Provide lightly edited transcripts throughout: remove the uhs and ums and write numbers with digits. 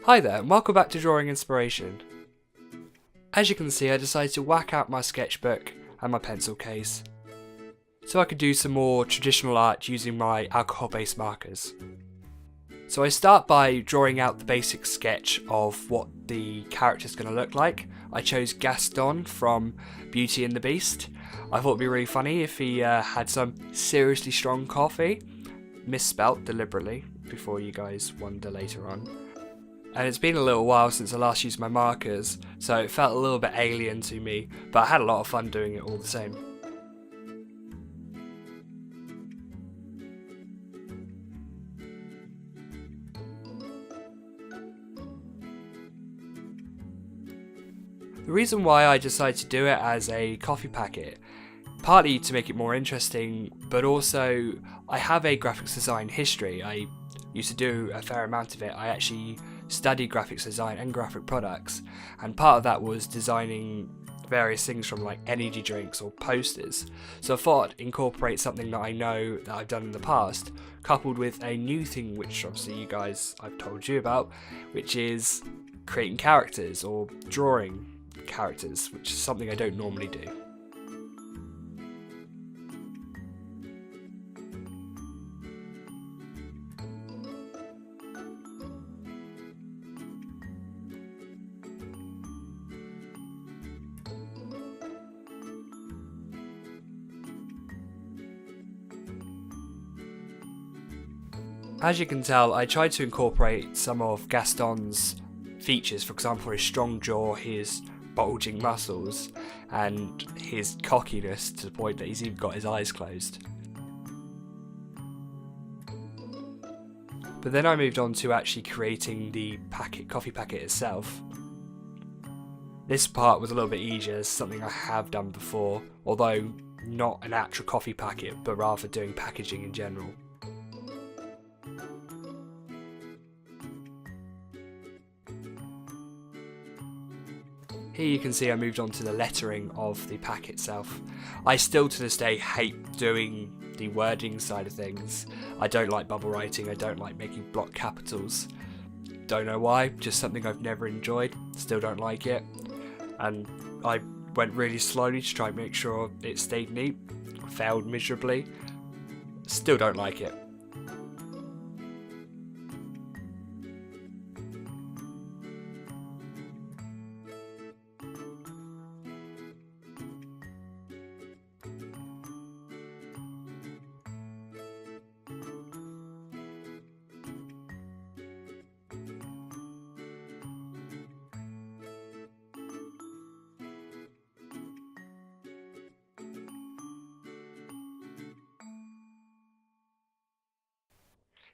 Hi there, and welcome back to Drawing Inspiration. As you can see, I decided to whack out my sketchbook and my pencil case, so I could do some more traditional art using my alcohol-based markers. So I start by drawing out the basic sketch of what the character's going to look like. I chose Gaston from Beauty and the Beast. I thought it would be really funny if he had some seriously strong coffee, misspelt deliberately, before you guys wonder later on. And it's been a little while since I last used my markers, so it felt a little bit alien to me, but I had a lot of fun doing it all the same. The reason why I decided to do it as a coffee packet, partly to make it more interesting, but also I have a graphics design history. I used to do a fair amount of it. I actually studied graphics design and graphic products, and part of that was designing various things from like energy drinks or posters. So I thought I'd incorporate something that I know that I've done in the past, coupled with a new thing which obviously you guys I've told you about, which is creating characters or drawing characters, which is something I don't normally do. As you can tell, I tried to incorporate some of Gaston's features, for example his strong jaw, his bulging muscles, and his cockiness to the point that he's even got his eyes closed. But then I moved on to actually creating the coffee packet itself. This part was a little bit easier, it's something I have done before, although not an actual coffee packet, but rather doing packaging in general. Here you can see I moved on to the lettering of the pack itself. I still to this day hate doing the wording side of things. I don't like bubble writing, I don't like making block capitals. Don't know why, just something I've never enjoyed, still don't like it. And I went really slowly to try and make sure it stayed neat, failed miserably, still don't like it.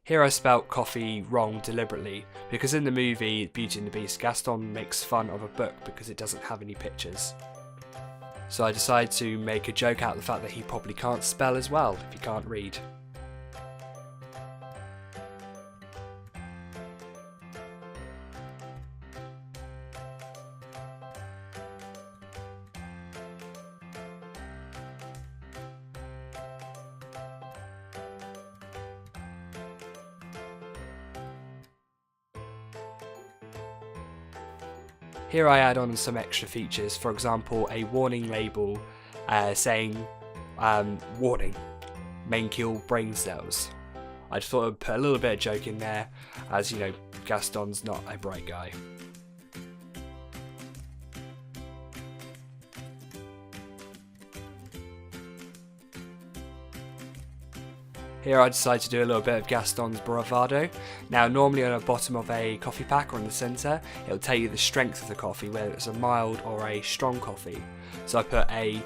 Here I spelt coffee wrong deliberately, because in the movie Beauty and the Beast, Gaston makes fun of a book because it doesn't have any pictures. So I decided to make a joke out of the fact that he probably can't spell as well if he can't read. Here I add on some extra features, for example a warning label saying warning, may kill brain cells. I just thought I'd put a little bit of joke in there, as you know Gaston's not a bright guy. Here I decided to do a little bit of Gaston's bravado. Now normally on the bottom of a coffee pack or in the centre, it'll tell you the strength of the coffee, whether it's a mild or a strong coffee. So I put a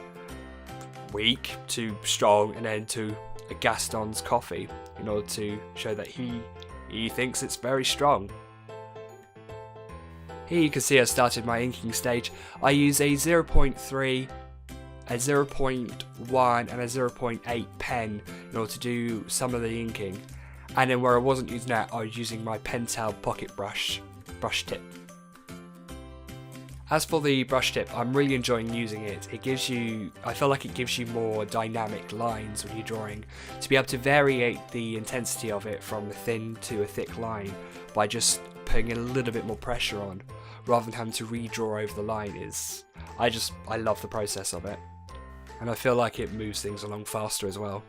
weak to strong and then to a Gaston's coffee in order to show that he thinks it's very strong. Here you can see I started my inking stage. I use a 0.3, a 0.1 and a 0.8 pen in order to do some of the inking, and then where I wasn't using that I was using my Pentel pocket brush tip. As for the brush tip, I'm really enjoying using it. I feel like it gives you more dynamic lines when you're drawing, to be able to variate the intensity of it from a thin to a thick line by just putting a little bit more pressure on, rather than having to redraw over the line is, I love the process of it. And I feel like it moves things along faster as well.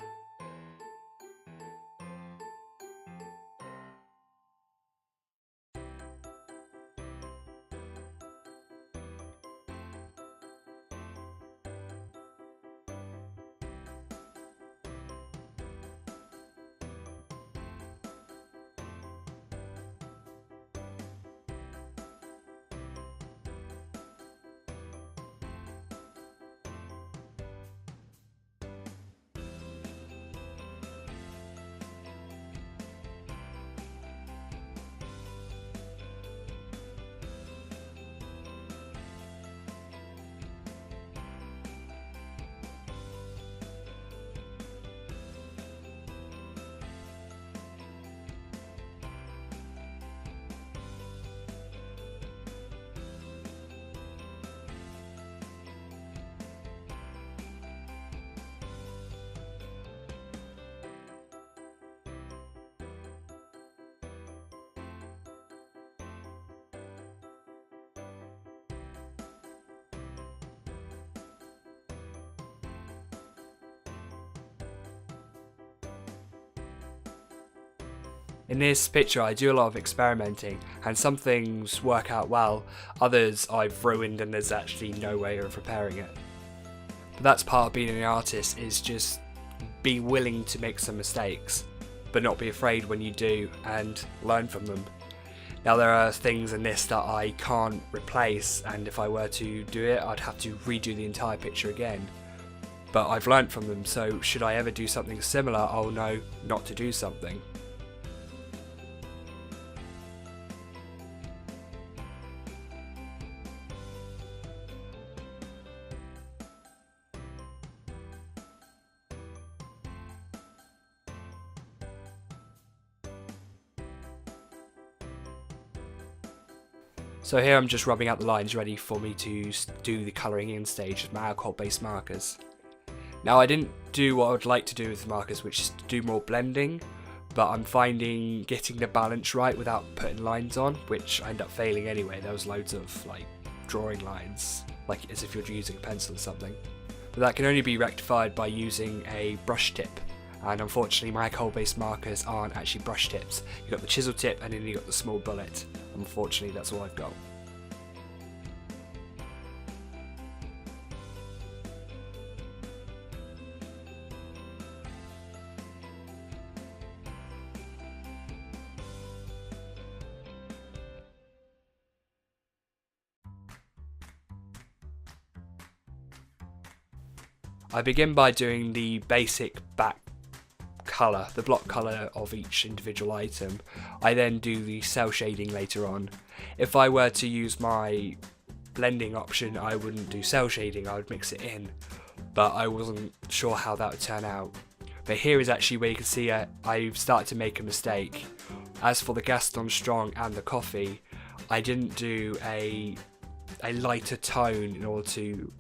In this picture I do a lot of experimenting, and some things work out well, others I've ruined and there's actually no way of repairing it. But that's part of being an artist, is just be willing to make some mistakes, but not be afraid when you do and learn from them. Now there are things in this that I can't replace, and if I were to do it I'd have to redo the entire picture again. But I've learnt from them, so should I ever do something similar, I'll know not to do something. So here I'm just rubbing out the lines ready for me to do the colouring in stage with my alcohol based markers. Now I didn't do what I would like to do with the markers, which is to do more blending, but I'm finding getting the balance right without putting lines on, which I end up failing anyway. There was loads of like drawing lines, like as if you're using a pencil or something. But that can only be rectified by using a brush tip, and unfortunately my alcohol based markers aren't actually brush tips. You've got the chisel tip and then you've got the small bullet. Unfortunately that's all I've got. I begin by doing the basic back colour, the block colour of each individual item. I then do the cell shading later on. If I were to use my blending option, I wouldn't do cell shading, I would mix it in, but I wasn't sure how that would turn out. But here is actually where you can see I've started to make a mistake. As for the Gastons Strong and the coffee, I didn't do a lighter tone in order to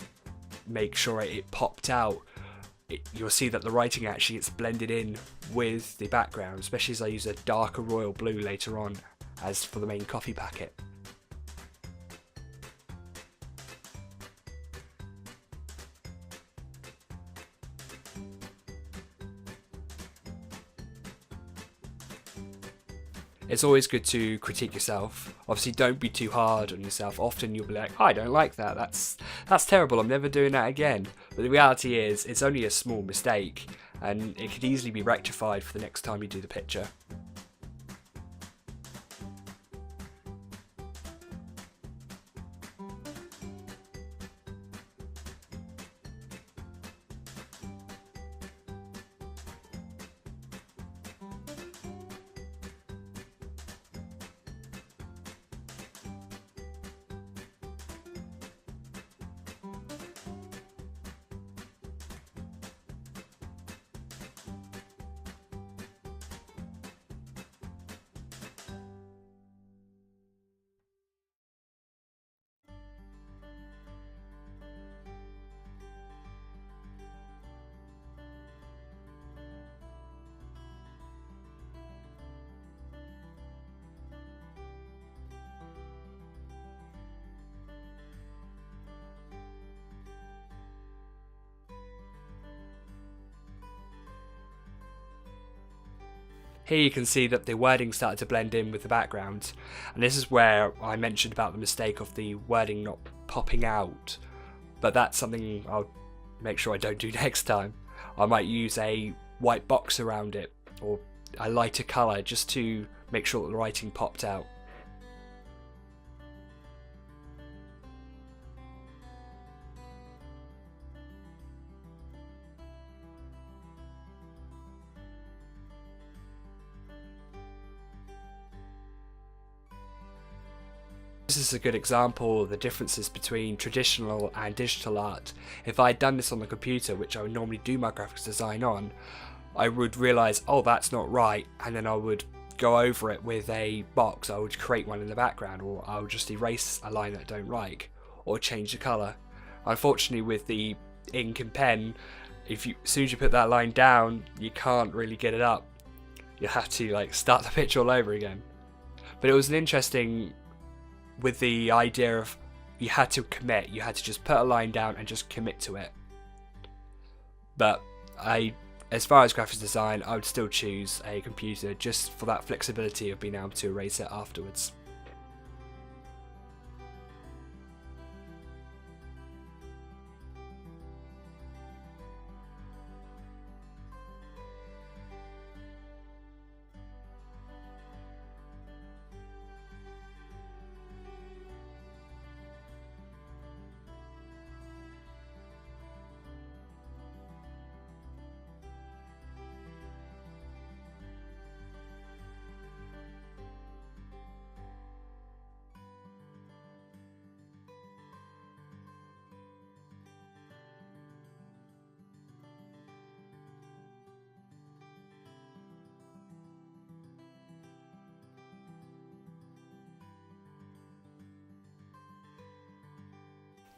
make sure it popped out. You'll see that the writing actually gets blended in with the background, especially as I use a darker royal blue later on as for the main coffee packet. It's always good to critique yourself. Obviously don't be too hard on yourself. Often you'll be like, I don't like that, that's terrible, I'm never doing that again. But the reality is, it's only a small mistake, and it could easily be rectified for the next time you do the picture. Here you can see that the wording started to blend in with the background, and this is where I mentioned about the mistake of the wording not popping out, but that's something I'll make sure I don't do next time. I might use a white box around it or a lighter colour just to make sure that the writing popped out. This is a good example of the differences between traditional and digital art. If I had done this on the computer, which I would normally do my graphics design on, I would realise, oh, that's not right, and then I would go over it with a box. I would create one in the background, or I would just erase a line that I don't like, or change the colour. Unfortunately, with the ink and pen, as soon as you put that line down, you can't really get it up. You have to start the picture all over again. But it was an interesting, with the idea of you had to commit, you had to just put a line down and just commit to it. But as far as graphics design, I would still choose a computer just for that flexibility of being able to erase it afterwards.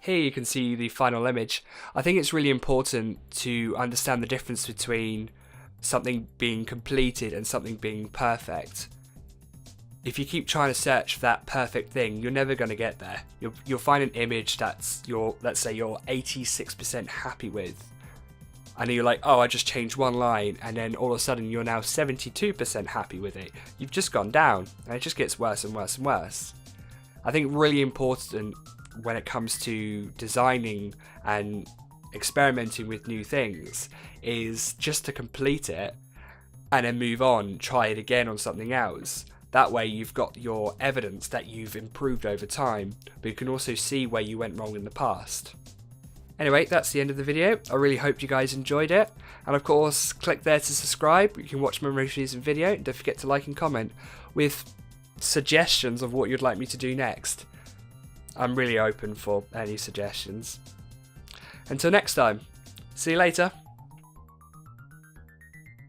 Here you can see the final image. I think it's really important to understand the difference between something being completed and something being perfect. If you keep trying to search for that perfect thing, you're never going to get there. You'll find an image that's let's say you're 86% happy with, and you're like, oh, I just changed one line, and then all of a sudden you're now 72% happy with it. You've just gone down, and it just gets worse and worse and worse. I think really important when it comes to designing and experimenting with new things is just to complete it and then move on, try it again on something else. That way you've got your evidence that you've improved over time, but you can also see where you went wrong in the past. Anyway, that's the end of the video. I really hope you guys enjoyed it, and of course click there to subscribe. You can watch my most recent video, and don't forget to like and comment with suggestions of what you'd like me to do next. I'm really open for any suggestions. Until next time, see you later.